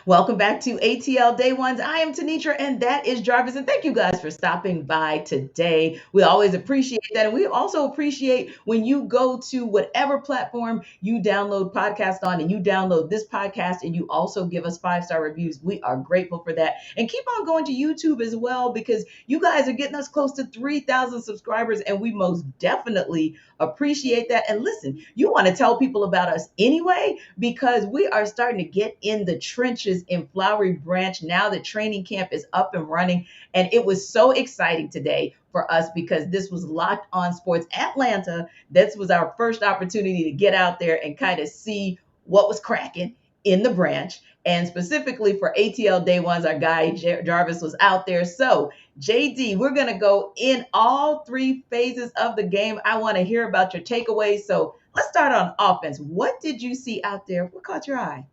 Welcome back to ATL Day Ones. I am Tenitra and that is Jarvis. And thank you guys for stopping by today. We always appreciate that. And we also appreciate when you go to whatever platform you download podcast on and you download this podcast and you also give us 5-star reviews. We are grateful for that. And keep on going to YouTube as well because you guys are getting us close to 3,000 subscribers and we most definitely appreciate that. And listen, you want to tell people about us anyway because we are starting to get in the trenches in Flowery Branch now that training camp is up and running. And it was so exciting today for us because this was Locked On Sports Atlanta. This was our first opportunity to get out there and kind of see what was cracking in the branch. And specifically for ATL Day Ones, our guy Jarvis was out there. So, JD, we're going to go in all three phases of the game. I want to hear about your takeaways. So, let's start on offense. What did you see out there? What caught your eye?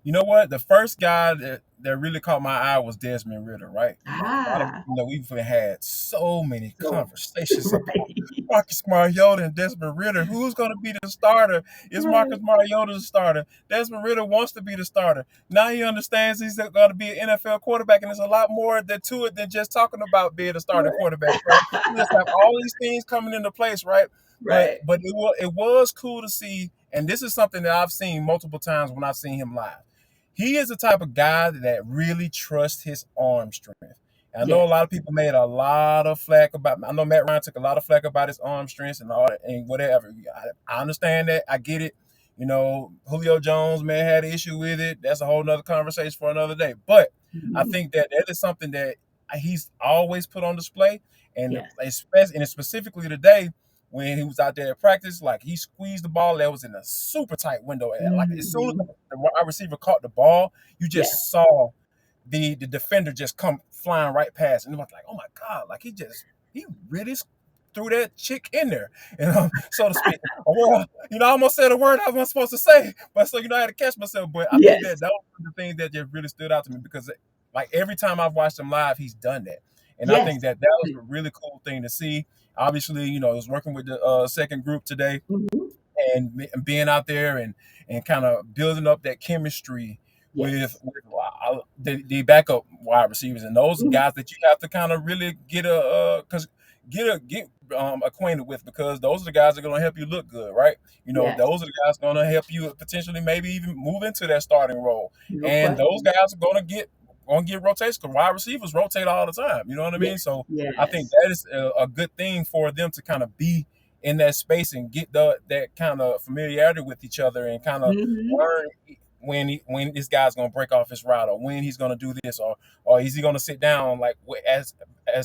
You know what? The first guy that really caught my eye was Desmond Ritter, right? Like a lot of Ah, people know we've had so many so conversations about right, Marcus Mariota and Desmond Ritter. Who's going to be the starter? Is right, Marcus Mariota the starter? Desmond Ritter wants to be the starter. Now he understands he's going to be an NFL quarterback, and there's a lot more to it than just talking about being a starting quarterback. So you just have all these things coming into place, right? But right. it was cool to see, and this is something that I've seen multiple times when I've seen him live. He is the type of guy that really trusts his arm strength. And I know a Yes. lot of people made a lot of flack about. I know Matt Ryan took a lot of flack about his arm strength and all that and whatever. I understand that. I get it. Julio Jones may have had an issue with it. That's a whole nother conversation for another day. But I Mhm. think that is something that he's always put on display, and Yes. especially and specifically today when he was out there at practice, like he squeezed the ball that was in a super tight window. And like as soon as Mhm. the wide receiver caught the ball, you Yes. just saw the defender just come flying right past, and it was like, oh my god, like he really threw that chick in there, so to speak. Well, I almost said a word I wasn't supposed to say, but so I had to catch myself. But I think that Yes. that was the thing that just really stood out to me because like every time I've watched him live, he's done that, and I Yes. think that was a really coul thing to see. Obviously, I was working with the second group today, Mhm. and being out there and kind of building up that chemistry Yes. with the backup wide receivers and those Mhm. guys that you have to kind of really get acquainted with because those are the guys that are going to help you look good, right? Yes. Those are the guys going to help you potentially maybe even move into that starting role, No and those question. guys are going to get rotation because wide receivers rotate all the time. You know what I mean? Yes. So I think Yes. that is a good thing for them to kind of be in that space and get that kind of familiarity with each other and kind of Mhm. learn when this guy's gonna break off his route or when he's gonna do this or is he gonna sit down like as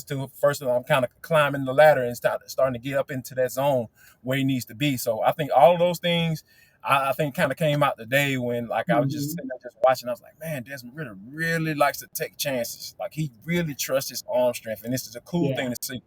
to first I'm kind of climbing the ladder and starting to get up into that zone where he needs to be. So I think all of those things I think kind of came out today when like I was just Mhm. sitting there just watching. I was like, man, Desmond Ritter really likes to take chances. Like he really trusts his arm strength, and this is a cool Yeah. thing to see.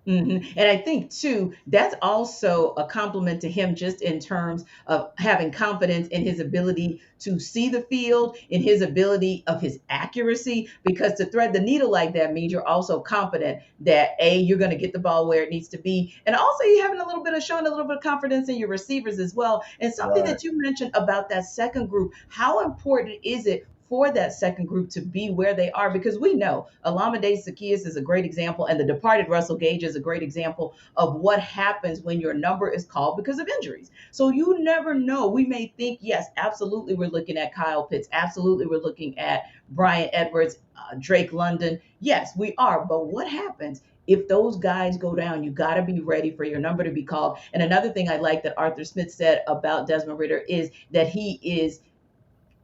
And I think too, that's also a compliment to him just in terms of having confidence in his ability to see the field, in his ability of his accuracy, because to thread the needle like that means you're also confident that A, you're going to get the ball where it needs to be. And also you having showing a little bit of confidence in your receivers as well. And something Right. that you mentioned about that second group, how important is it for that second group to be where they are because we know Alameda Zacchaeus is a great example, and the departed Russell Gage is a great example of what happens when your number is called because of injuries. So you never know. We may think, yes, absolutely, we're looking at Kyle Pitts, absolutely, we're looking at Brian Edwards, Drake London. Yes, we are. But what happens? If those guys go down, you got to be ready for your number to be called. And another thing I like that Arthur Smith said about Desmond Ritter is that he is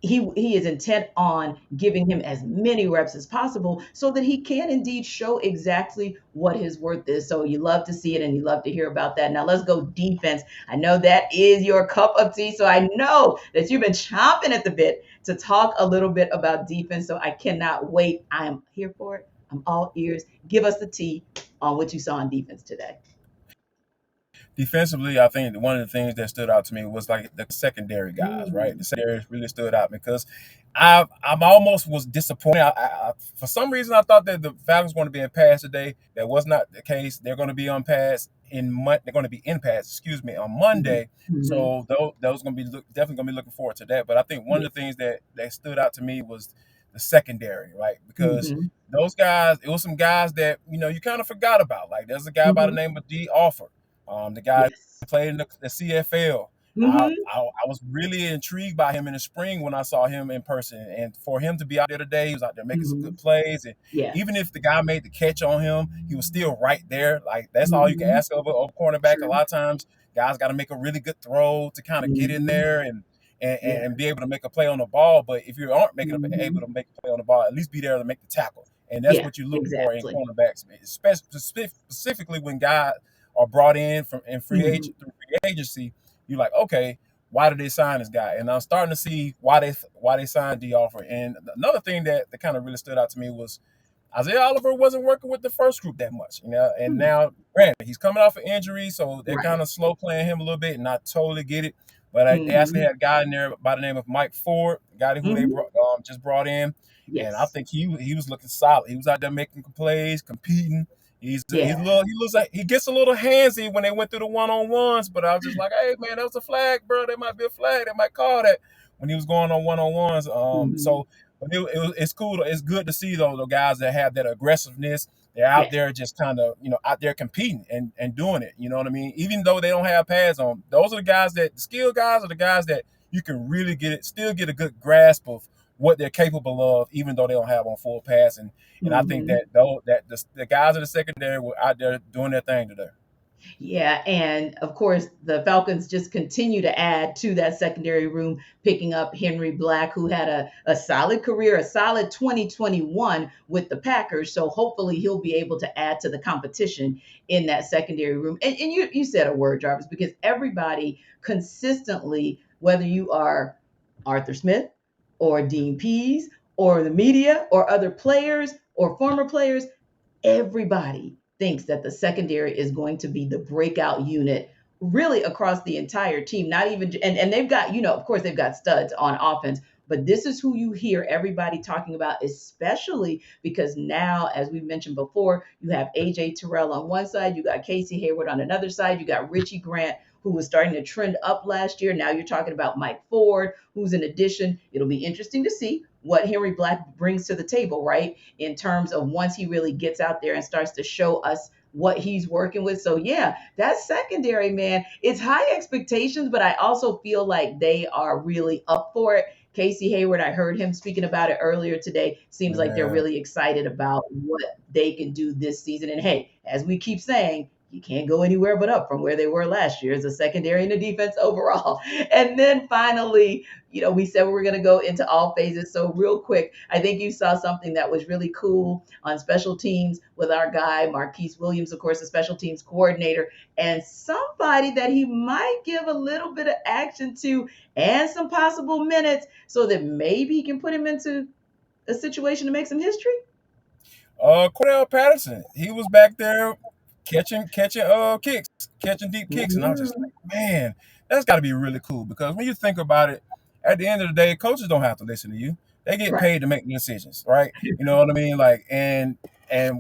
intent on giving him as many reps as possible so that he can indeed show exactly what his worth is. So you love to see it and you love to hear about that. Now let's go defense. I know that is your cup of tea, so I know that you've been chomping at the bit to talk a little bit about defense. So I cannot wait. I am here for it. I'm all ears. Give us the tea on what you saw on defense today. defensively, I think one of the things that stood out to me was like the secondary guys, right? The Mm, secondary really stood out because I almost was disappointed. For some reason, I thought that the Falcons were going to be in pass today. That was not the case. They're going to be on pass they're going to be in pass, excuse me, on mhm, Monday. mhm. So those going to be definitely going to be looking forward to that. But I think one of the Yes. things that stood out to me was the secondary, right? Because Mhm, those guys, it was some guys that you kind of forgot about. Like there's a guy by the mhm. name of D. Offer, the guy Yes. who played in the CFL. Mhm. I was really intrigued by him in the spring when I saw him in person, and for him to be out there today, he was out there making some good Mhm. plays, and Yeah. even if the guy made the catch on him, he was still right there. Like that's all you can Mhm. ask of a cornerback. A True. lot of times, guys got to make a really good throw to kind of get in Mhm. there and Yeah. be able to make a play on the ball. But if you aren't able Mhm. to make a play on the ball, at least be there to make the tackle. And that's Yeah, what you look for in exactly. cornerbacks, specifically when guys are brought in from in Mhm. through free agency. You're like, okay, why did they sign this guy? And I'm starting to see why they signed D offer. And another thing that kind of really stood out to me was Isaiah Oliver wasn't working with the first group that much, and Mm. now, granted, he's coming off an injury, so they're Right. kind of slow playing him a little bit, and I totally get it. But they actually Mhm. had a guy in there by the name of Mike Ford, a guy who they Mhm. just brought in, and I Yes. think he was looking solid. He was out there making plays, competing. He's a Yeah. little he looks like he gets a little handsy when they went through the one on ones, but I was just like, hey man, that was a flag, bro. That might be a flag. They might call that when he was going on ones. Mhm. So but it's cool. It's good to see though the guys that have that aggressiveness. They're out Yes. there just kind of out there competing and doing it. You know what I mean? Even though they don't have pads on, those are the skilled guys are the guys that you can really still get a good grasp of what they're capable of, even though they don't have on full pass. And I think Mhm. that though that the guys in the secondary were out there doing their thing today. Yeah, and of course, the Falcons just continue to add to that secondary room, picking up Henry Black, who had a solid career, a solid 2021 with the Packers. So hopefully he'll be able to add to the competition in that secondary room. And you said a word, Jarvis, because everybody consistently, whether you are Arthur Smith or Dean Pease or the media or other players or former players, everybody thinks that the secondary is going to be the breakout unit really across the entire team. Not even and they've got, of course they've got studs on offense, but this is who you hear everybody talking about, especially because now, as we mentioned before, you have AJ Terrell on one side, you got Casey Hayward on another side, you got Richie Grant, who was starting to trend up last year. Now you're talking about Mike Ford, who's an addition. It'll be interesting to see what Henry Black brings to the table, right? In terms of once he really gets out there and starts to show us what he's working with. So yeah, that secondary, man, it's high expectations, but I also feel like they are really up for it. Casey Hayward, I heard him speaking about it earlier today. Seems like they're Yeah. really excited about what they can do this season. And hey, as we keep saying, you can't go anywhere but up from where they were last year as a secondary and a defense overall. And then finally, we said we were going to go into all phases. So, real quick, I think you saw something that was really cool on special teams with our guy, Marquise Williams, of course, the special teams coordinator, and somebody that he might give a little bit of action to and some possible minutes so that maybe he can put him into a situation to make some history. Cordell Patterson, he was back there catching kicks, catching deep kicks, and I was just Mhm. like, man, that's got to be really cool because when you think about it, at the end of the day, coaches don't have to listen to you; they get Right. paid to make the decisions, right? You know what I mean? Like, and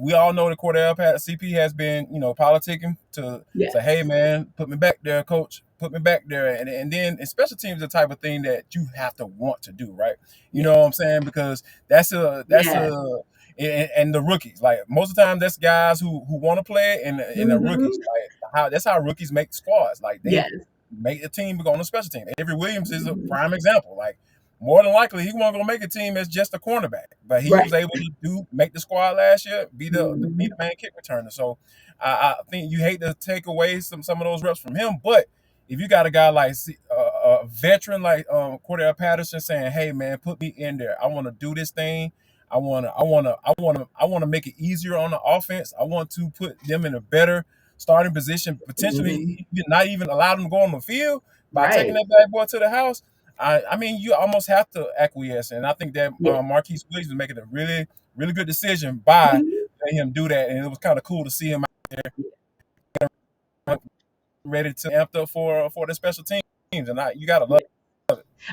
we all know that Cordell Patterson CP has been politicking to say, hey Yes. man, put me back there, coach. Put me back there, and then and special teams is the type of thing that you have to want to do, right? You know what I'm Yes. saying? Because that's Yes. a and the rookies. Like most of the time, that's guys who want to play it, and the rookies. Hmm. Like that's how rookies make squads. Like they Yes. make a team go on a special team. Avery Williams is a Mhm. prime example. Like more than likely, he wasn't gonna make a team as just a cornerback, but he was Right. able to make the squad last year, be the Hmm. main kick returner. So I think you hate to take away some of those reps from him, but if you got a guy like a veteran like Cordell Patterson saying, "Hey man, put me in there. I want to do this thing. I want to make it easier on the offense. I want to put them in a better starting position, Hmm. potentially not even allow them to go on the field by taking Right. that bad boy to the house." I mean, you almost have to acquiesce, and I think that Yes. Marquise Williams was making a really, really good decision by Mhm. letting him do that, and it was kind of cool to see him out there ready to amped up for the special teams, and you gotta love it.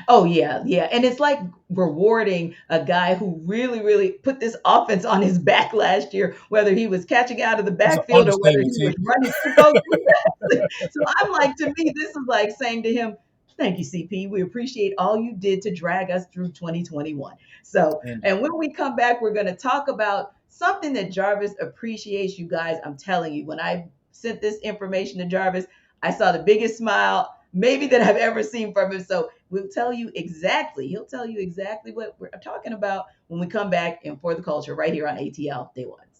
Oh yeah, yeah. And it's like rewarding a guy who really, really put this offense on his back last year, whether he was catching out of the That's an backfield or whether understatement, he T. was running through those defenses. So I'm like, to me, this is like saying to him, thank you, CP. We appreciate all you did to drag us through 2021. So, And and when we come back, we're going to talk about something that Jarvis appreciates, you guys. I'm telling you, when I sent this information to Jarvis, I saw the biggest smile maybe that I've ever seen from him. So we'll tell you exactly, he'll tell you exactly what we're talking about when we come back in For the Culture right here on ATL Day Ones.